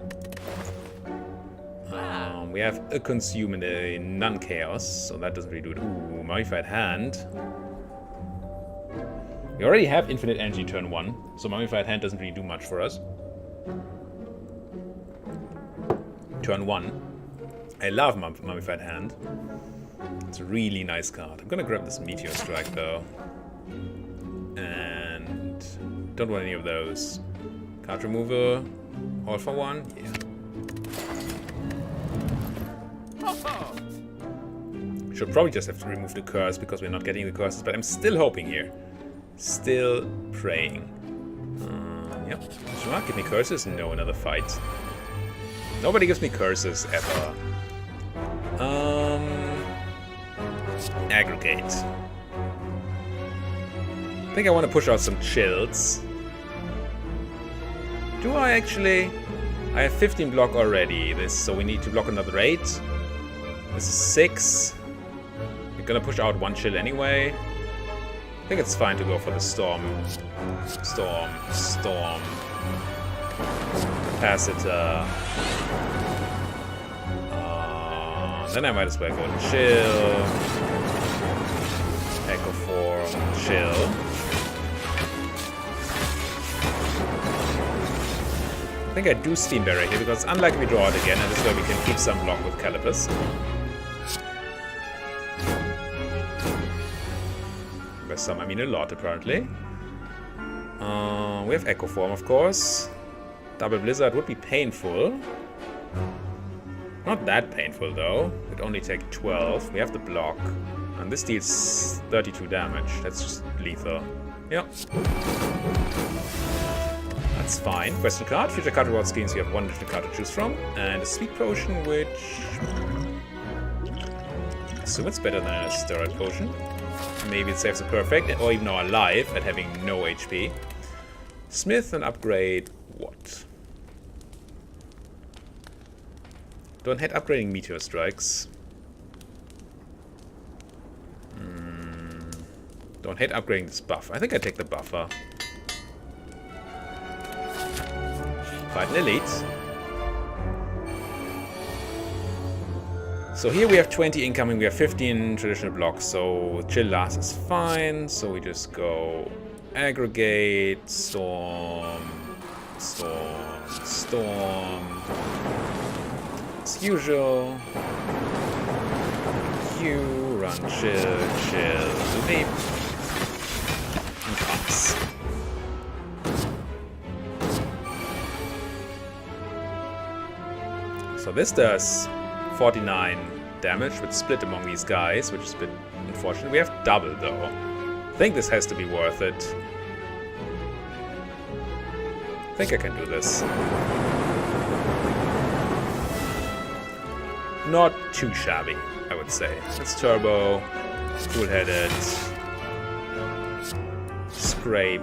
[SPEAKER 1] We have a consume and a non-chaos, so that doesn't really do it. Ooh, mummified hand. We already have infinite energy turn 1, so mummified hand doesn't really do much for us. Turn 1. I love mummified hand. It's a really nice card. I'm gonna grab this meteor strike though. And don't want any of those. Card remover. All for 1? Yeah. Should probably just have to remove the curse because we're not getting the curses, but I'm still hoping here. Still praying. Yep. Should give me curses? No, another fight. Nobody gives me curses ever. Aggregate. I think I want to push out some chills. Do I actually? I have 15 block already. So we need to block another 8. This is 6. We're gonna push out 1 chill anyway. I think it's fine to go for the storm. Storm. Storm. Capacitor. Then I might as well go to chill. Echo Form. Chill. I think I do Steam Barrier here because it's unlikely we draw it again, and this way we can keep some block with Calipers. By some, I mean a lot, apparently. We have Echo Form, of course. Double Blizzard would be painful. Not that painful, though. It would only take 12. We have the block. And this deals 32 damage. That's just lethal. Yep. That's fine. Question card. Future card reward schemes. You have 1 different card to choose from. And a sweet potion, which... I assume it's better than a steroid potion. Maybe it saves a perfect, or even our life at having no HP. Smith and upgrade what? Don't hate upgrading meteor strikes. Don't hate upgrading this buff. I think I take the buffer. Fight an elite. So here we have 20 incoming, we have 15 traditional blocks, so chill last is fine. So we just go aggregate, storm, storm, storm. As usual. You run, chill, chill, leap, and pass. So this does 49 damage with split among these guys, which is a bit unfortunate. We have double though. I think this has to be worth it. I think I can do this. Not too shabby, I would say. It's turbo, cool-headed, scrape,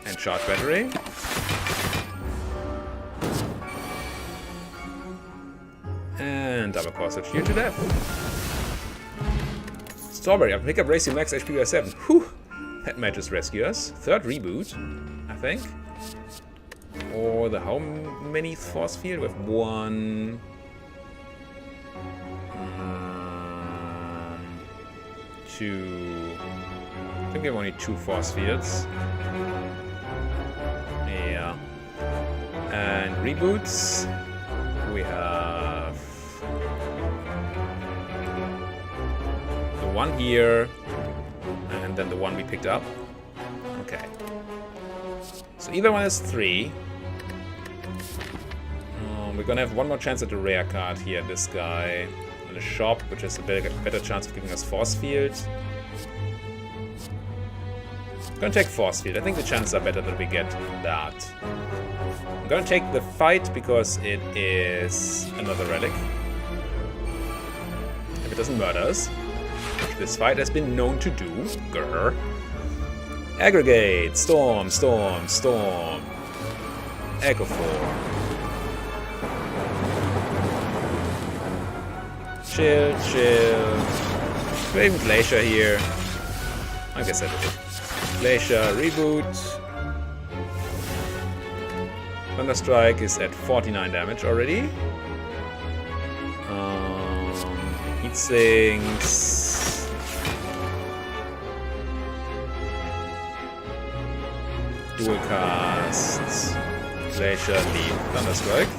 [SPEAKER 1] and charge battery. And double core switch you to death. Strawberry, I pick up Racing Max HP by 7. Whew! That matches rescue us. Third reboot, I think. Or the how many force field? We have 1. 2. I think we have only 2 force fields. Yeah. And reboots. We have the one here, and then the one we picked up. Okay. So either one is 3. We're gonna have one more chance at the rare card here. This guy in the shop, which has a better chance of giving us force field. I'm gonna take force field. I think the chances are better that we get that. I'm gonna take the fight because it is another relic. If it doesn't murder us, which this fight has been known to do. Grr. Aggregate, storm, storm, storm. Echo 4. Chill, chill. Do I even Glacier here? I guess I did. Glacier, reboot. Thunderstrike is at 49 damage already. Heat sinks. Dual cast. Glacier, lead, Thunderstrike.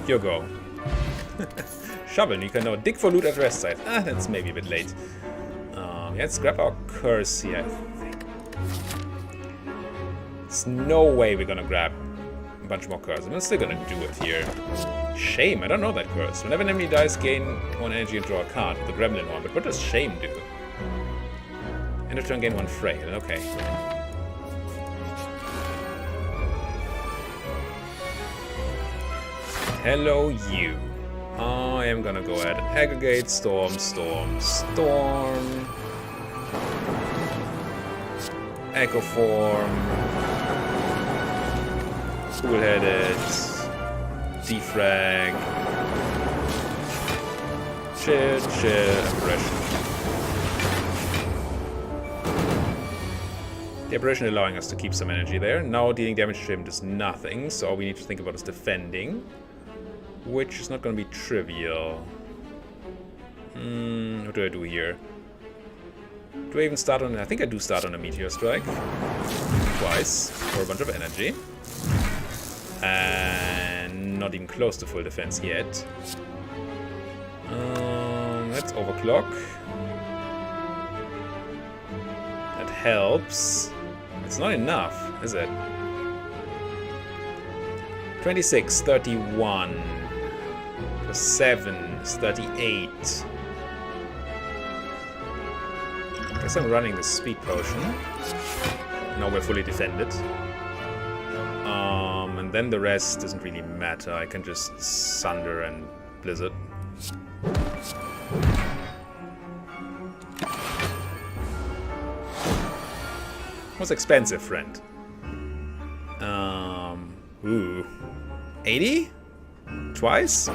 [SPEAKER 1] You go. Shovel, you can now dig for loot at rest site. Ah, that's maybe a bit late. Let's grab our curse here, I think. There's no way we're gonna grab a bunch more curse. I'm still gonna do it here. Shame, I don't know that curse. Whenever an enemy dies, gain 1 energy and draw a card with the gremlin one. But what does shame do? End of turn, gain 1 frail. Okay. Hello, you. I am gonna go ahead and aggregate, storm, storm, storm. Echo form. Cool-headed. Defrag. Chill, chill, aberration. The aberration allowing us to keep some energy there. Now dealing damage to him does nothing, so all we need to think about is defending. Which is not going to be trivial. What do I do here? Do I even start on... I think I do start on a Meteor Strike. Twice. For a bunch of energy. And not even close to full defense yet. Let's overclock. That helps. It's not enough, is it? 26, 31. 7 is 38. Guess I'm running the speed potion. Now we're fully defended. And then the rest doesn't really matter. I can just Sunder and Blizzard. What's expensive, friend? Ooh. 80? Twice?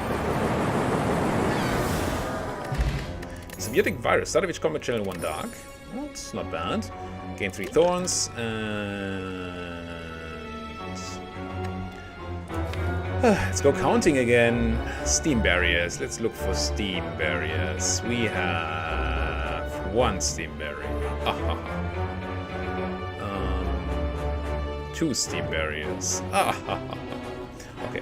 [SPEAKER 1] Symbiotic Virus. Start of each combat channel 1 dark. Well, it's not bad. Gain 3 thorns. And... let's go counting again. Steam barriers. Let's look for steam barriers. We have 1 steam barrier. 2 steam barriers. Okay.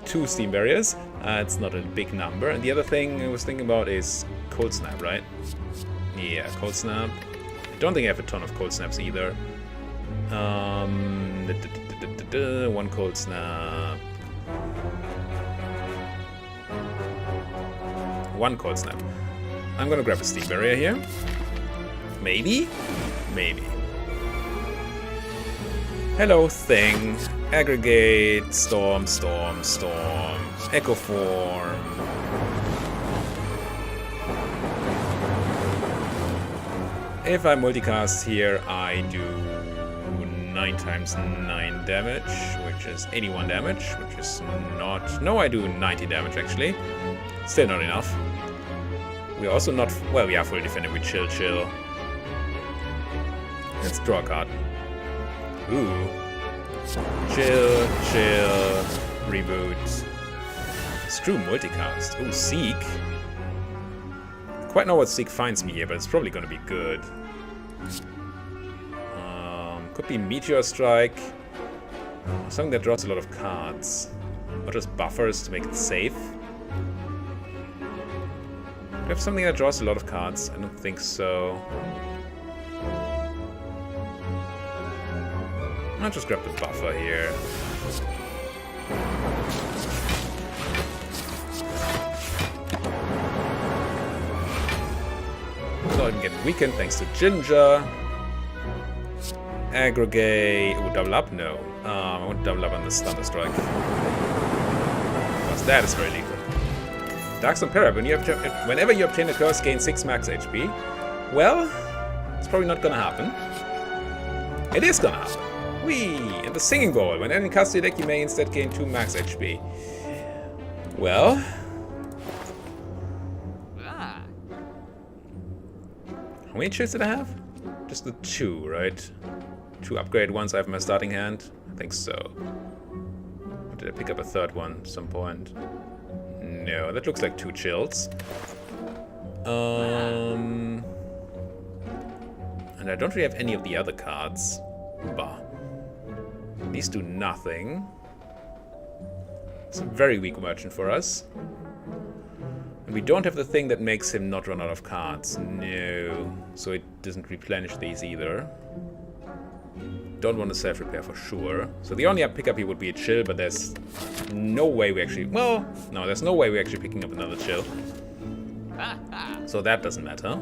[SPEAKER 1] 2 steam barriers. It's not a big number. And the other thing I was thinking about is Cold Snap, right? Yeah, Cold Snap. I don't think I have a ton of Cold Snaps either. 1 Cold Snap. 1 Cold Snap. I'm gonna grab a Steam Barrier here. Maybe? Maybe. Hello, thing. Aggregate. Storm, storm, storm. Echo Form. If I multicast here, I do 9 times 9 damage, which is 81 damage, which is not... No, I do 90 damage, actually. Still not enough. We're also not... Well, we are fully defended. We chill, chill. Let's draw a card. Ooh. Chill, chill, reboot. Screw multicast. Ooh, Seek. Quite know what Seek finds me here, but it's probably gonna be good. Could be Meteor Strike. Something that draws a lot of cards. Or just buffers to make it safe. Do we have something that draws a lot of cards? I don't think so. I'll just grab the buffer here. So I can get weakened thanks to Ginger. Aggregate. Ooh, double up? No. I want to double up on the Thunder Strike. Because that is very lethal. Darkstone Para. Whenever you obtain a curse, gain 6 max HP. Well, it's probably not gonna happen. It is gonna happen. Whee! And the Singing Bowl. When ending cast your deck, you may instead gain 2 max HP. Well... How many chills did I have? Just the 2, right? 2 upgrade ones I have in my starting hand? I think so. Or did I pick up a 3rd one at some point? No, that looks like 2 chills. And I don't really have any of the other cards. Bah. These do nothing. It's a very weak merchant for us. And we don't have the thing that makes him not run out of cards. No. So it doesn't replenish these either. Don't want to self-repair for sure. So the only pickup here would be a chill, but there's no way we actually... Well, no, there's no way we're actually picking up another chill. So that doesn't matter.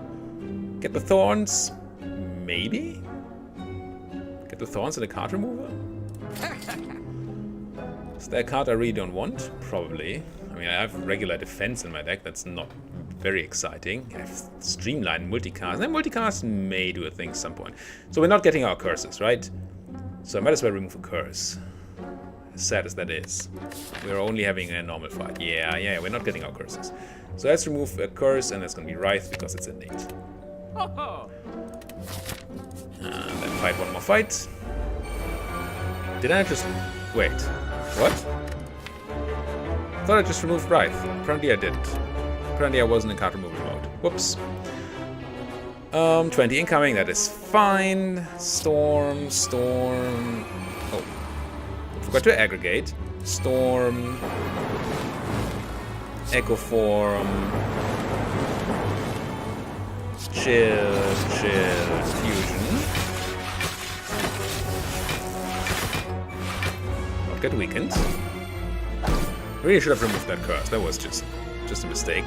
[SPEAKER 1] Get the thorns? Maybe? Get the thorns and a card remover? Is there a card I really don't want? Probably. I mean, I have regular defense in my deck. That's not very exciting. I have Streamline, Multicast. And Multicast may do a thing at some point. So we're not getting our curses, right? So I might as well remove a curse. As sad as that is. We're only having a normal fight. Yeah, we're not getting our curses. So let's remove a curse, and that's going to be Wraith because it's innate. And then fight one more fight. Did I just... Wait. What? I thought I just removed Wraith. Apparently I didn't. Apparently I wasn't in card removal mode. Whoops. 20 incoming, that is fine. Storm. Oh. Forgot to aggregate. Storm. Echo Form. Chill. Fusion. Not get weakened. Really should have removed that curse. That was just a mistake.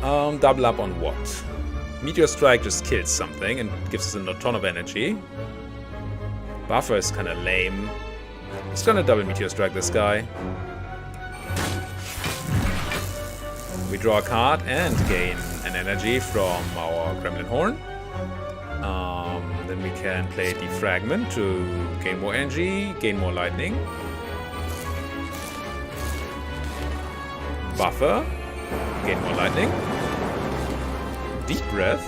[SPEAKER 1] Double up on what? Meteor Strike just kills something and gives us a ton of energy. Buffer is kind of lame. Just gonna double Meteor Strike this guy. We draw a card and gain an energy from our Gremlin Horn. Then we can play Defragment to gain more energy, gain more lightning. Buffer, gain more lightning. Deep Breath.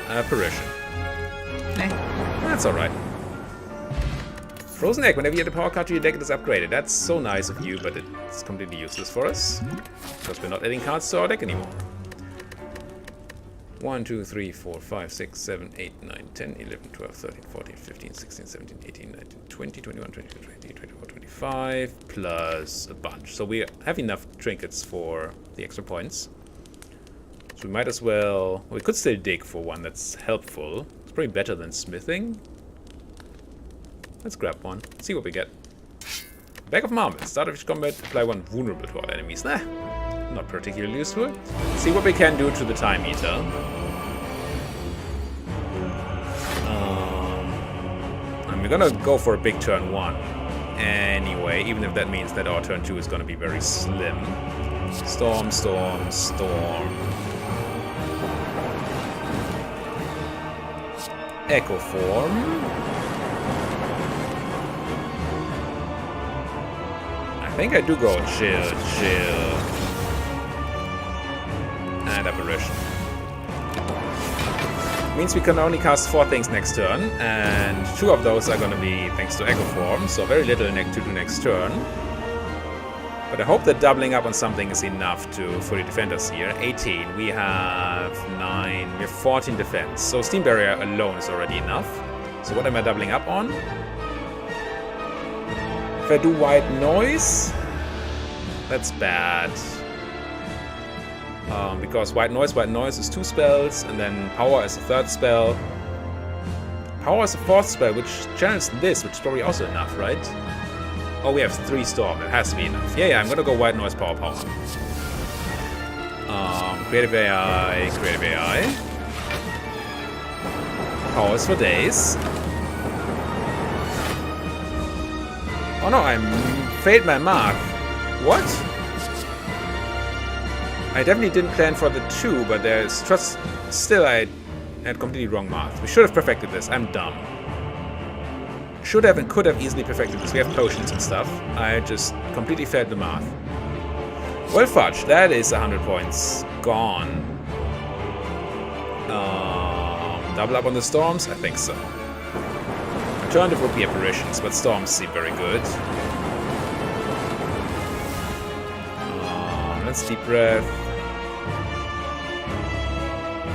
[SPEAKER 1] Apparition. That's alright. Frozen Egg. Whenever you add a power card to your deck, it is upgraded. That's so nice of you, but it's completely useless for us. Because we're not adding cards to our deck anymore. 1, 2, 3, 4, 5, 6, 7, 8, 9, 10, 11, 12, 13, 14, 15, 16, 17, 18, 19, 20, 21, 22, 23, 24, 25, plus a bunch. So we have enough trinkets for the extra points. So we might as well... We could still dig for one that's helpful. It's probably better than smithing. Let's grab one. See what we get. Bag of Marbles. Start of each combat, apply one vulnerable to all enemies. Nah, not particularly useful. See what we can do to the time meter. And we're gonna go for a big turn 1 anyway, even if that means that our turn 2 is gonna be very slim. Storm, storm, storm. Echo form. I think I do go chill, chill. And apparition. Means we can only cast 4 things next turn, and 2 of those are gonna be thanks to Echo Form, so very little to do next turn. But I hope that doubling up on something is enough to fully defend us here. 18, we have 9, we have 14 defense, so Steam Barrier alone is already enough. So what am I doubling up on? If I do White Noise, that's bad. Because White Noise is 2 spells, and then Power is a 3rd spell. Power is a 4th spell, which channels this, which is probably also enough, right? Oh, we have 3 Storm, it has to be enough. Yeah, I'm gonna go White Noise, Power. Creative AI, Creative AI. Powers for days. Oh no, I failed my math. What? I definitely didn't plan for the 2, but there's just... Still, I had completely wrong math. We should have perfected this. I'm dumb. Should have and could have easily perfected this. We have potions and stuff. I just completely failed the math. Well, fudge. That is 100 points. Gone. Double up on the storms? I think so. Alternative would be apparitions, but storms seem very good. Let's deep breath.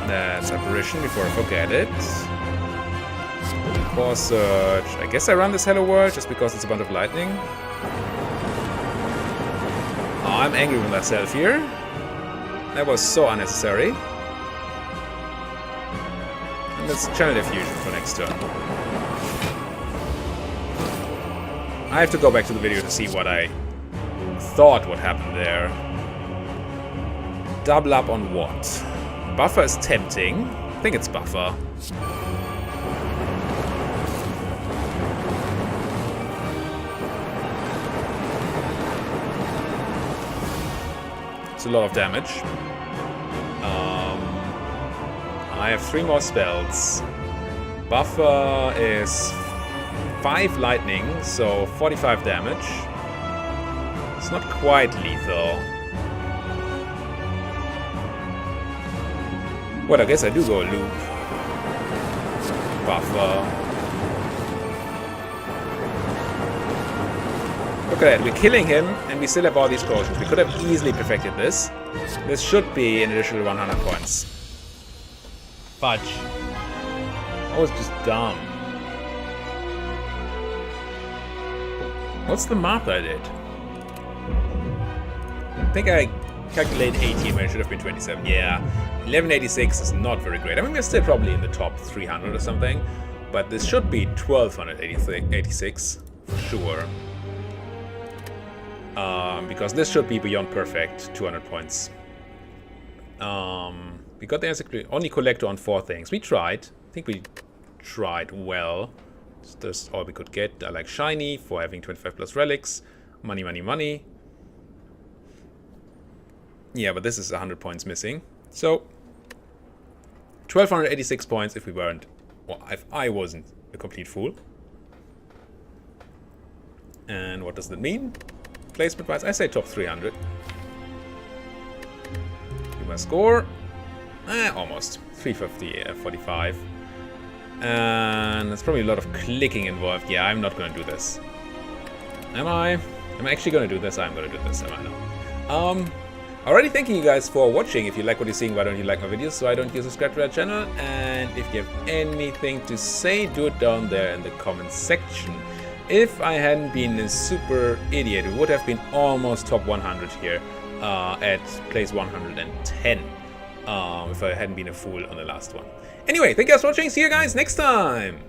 [SPEAKER 1] That's apparition before I forget it. Core search. I guess I run this Hello World just because it's a bunch of lightning. Oh, I'm angry with myself here. That was so unnecessary. And let's channel diffusion for next turn. I have to go back to the video to see what I thought would happen there. Double up on what? Buffer is tempting. I think it's buffer. It's a lot of damage. I have 3 more spells. Buffer is 5 lightning, so 45 damage. It's not quite lethal. Well, I guess I do go a loop. Buffer. Look at that, we're killing him, and we still have all these potions. We could have easily perfected this. This should be an additional 100 points. Fudge. I was just dumb. What's the math I did? I think I calculated 18 when it should have been 27. Yeah, 1186 is not very great. I mean, we're still probably in the top 300 or something, but this should be 1286 for sure. Because this should be beyond perfect, 200 points. We got the answer, only collector on 4 things. We tried. I think we tried well. That's all we could get. I like shiny for having 25 plus relics. Money, money, money. Yeah, but this is 100 points missing. So, 1286 points if we weren't... Well, if I wasn't a complete fool. And what does that mean? Placement-wise, I say top 300. score. Almost 350, 45. And there's probably a lot of clicking involved. Yeah, I'm not going to do this. Am I? Am I actually going to do this? I'm going to do this. Am I? No. Already thanking you guys for watching. If you like what you're seeing, why don't you like my videos? So why don't you subscribe to our channel? And if you have anything to say, do it down there in the comment section. If I hadn't been a super idiot, it would have been almost top 100 here at place 110. If I hadn't been a fool on the last one. Anyway, thank you guys for watching. See you guys next time.